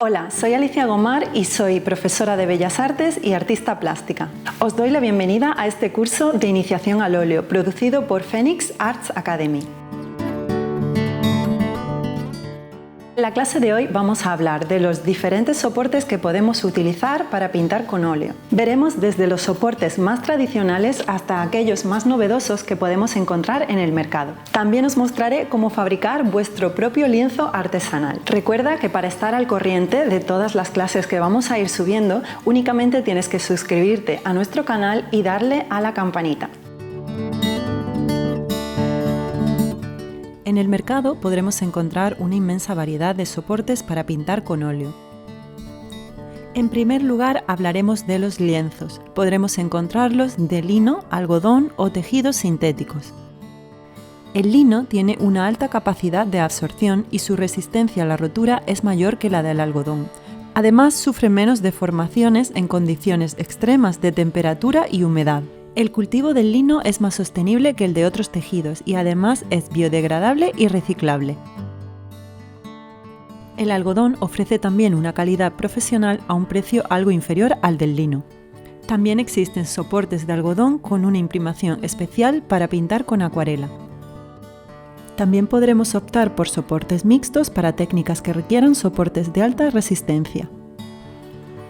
Hola, soy Alicia Gomar y soy profesora de Bellas Artes y artista plástica. Os doy la bienvenida a este curso de iniciación al óleo producido por Phoenix Arts Academy. En la clase de hoy vamos a hablar de los diferentes soportes que podemos utilizar para pintar con óleo. Veremos desde los soportes más tradicionales hasta aquellos más novedosos que podemos encontrar en el mercado. También os mostraré cómo fabricar vuestro propio lienzo artesanal. Recuerda que para estar al corriente de todas las clases que vamos a ir subiendo, únicamente tienes que suscribirte a nuestro canal y darle a la campanita. En el mercado podremos encontrar una inmensa variedad de soportes para pintar con óleo. En primer lugar hablaremos de los lienzos. Podremos encontrarlos de lino, algodón o tejidos sintéticos. El lino tiene una alta capacidad de absorción y su resistencia a la rotura es mayor que la del algodón. Además, sufre menos deformaciones en condiciones extremas de temperatura y humedad. El cultivo del lino es más sostenible que el de otros tejidos y además es biodegradable y reciclable. El algodón ofrece también una calidad profesional a un precio algo inferior al del lino. También existen soportes de algodón con una imprimación especial para pintar con acuarela. También podremos optar por soportes mixtos para técnicas que requieran soportes de alta resistencia.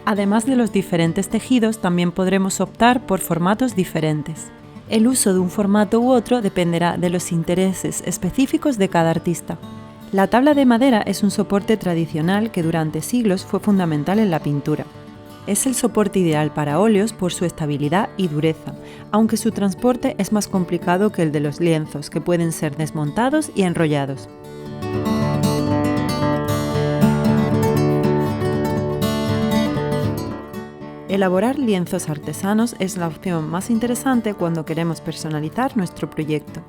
Además de los diferentes tejidos, también podremos optar por formatos diferentes. El uso de un formato u otro dependerá de los intereses específicos de cada artista. La tabla de madera es un soporte tradicional que durante siglos fue fundamental en la pintura. Es el soporte ideal para óleos por su estabilidad y dureza, aunque su transporte es más complicado que el de los lienzos, que pueden ser desmontados y enrollados. Elaborar lienzos artesanos es la opción más interesante cuando queremos personalizar nuestro proyecto.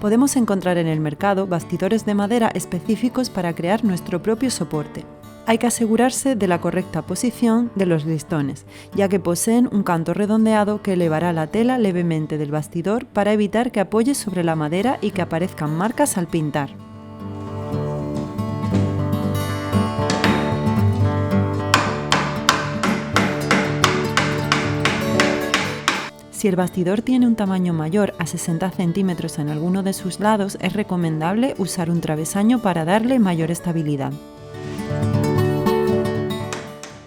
Podemos encontrar en el mercado bastidores de madera específicos para crear nuestro propio soporte. Hay que asegurarse de la correcta posición de los listones, ya que poseen un canto redondeado que elevará la tela levemente del bastidor para evitar que apoye sobre la madera y que aparezcan marcas al pintar. Si el bastidor tiene un tamaño mayor a 60 centímetros en alguno de sus lados, es recomendable usar un travesaño para darle mayor estabilidad.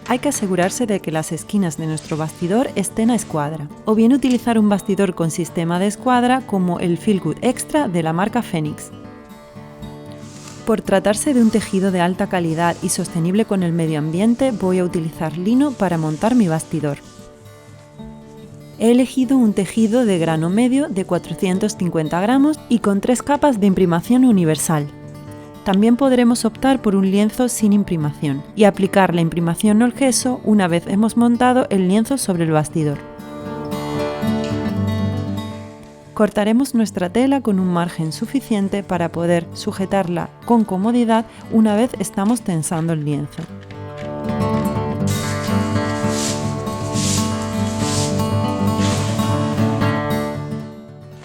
Hay que asegurarse de que las esquinas de nuestro bastidor estén a escuadra, o bien utilizar un bastidor con sistema de escuadra como el Feel Good Extra de la marca Phoenix. Por tratarse de un tejido de alta calidad y sostenible con el medio ambiente, voy a utilizar lino para montar mi bastidor. He elegido un tejido de grano medio de 450 gramos y con 3 capas de imprimación universal. También podremos optar por un lienzo sin imprimación y aplicar la imprimación al gesso una vez hemos montado el lienzo sobre el bastidor. Cortaremos nuestra tela con un margen suficiente para poder sujetarla con comodidad una vez estamos tensando el lienzo.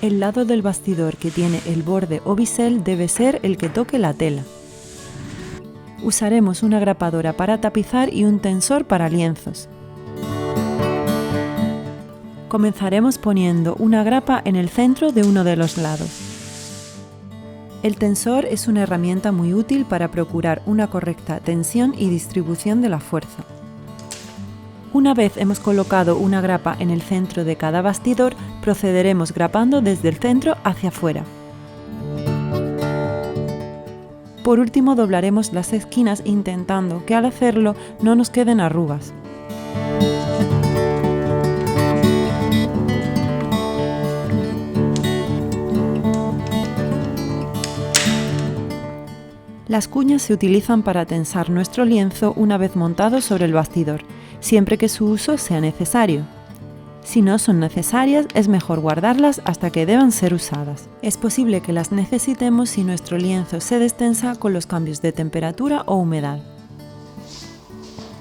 El lado del bastidor que tiene el borde o bisel debe ser el que toque la tela. Usaremos una grapadora para tapizar y un tensor para lienzos. Comenzaremos poniendo una grapa en el centro de uno de los lados. El tensor es una herramienta muy útil para procurar una correcta tensión y distribución de la fuerza. Una vez hemos colocado una grapa en el centro de cada bastidor, procederemos grapando desde el centro hacia afuera. Por último, doblaremos las esquinas intentando que al hacerlo no nos queden arrugas. Las cuñas se utilizan para tensar nuestro lienzo una vez montado sobre el bastidor, siempre que su uso sea necesario. Si no son necesarias, es mejor guardarlas hasta que deban ser usadas. Es posible que las necesitemos si nuestro lienzo se destensa con los cambios de temperatura o humedad.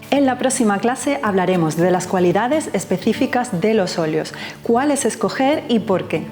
En la próxima clase hablaremos de las cualidades específicas de los óleos, cuáles escoger y por qué.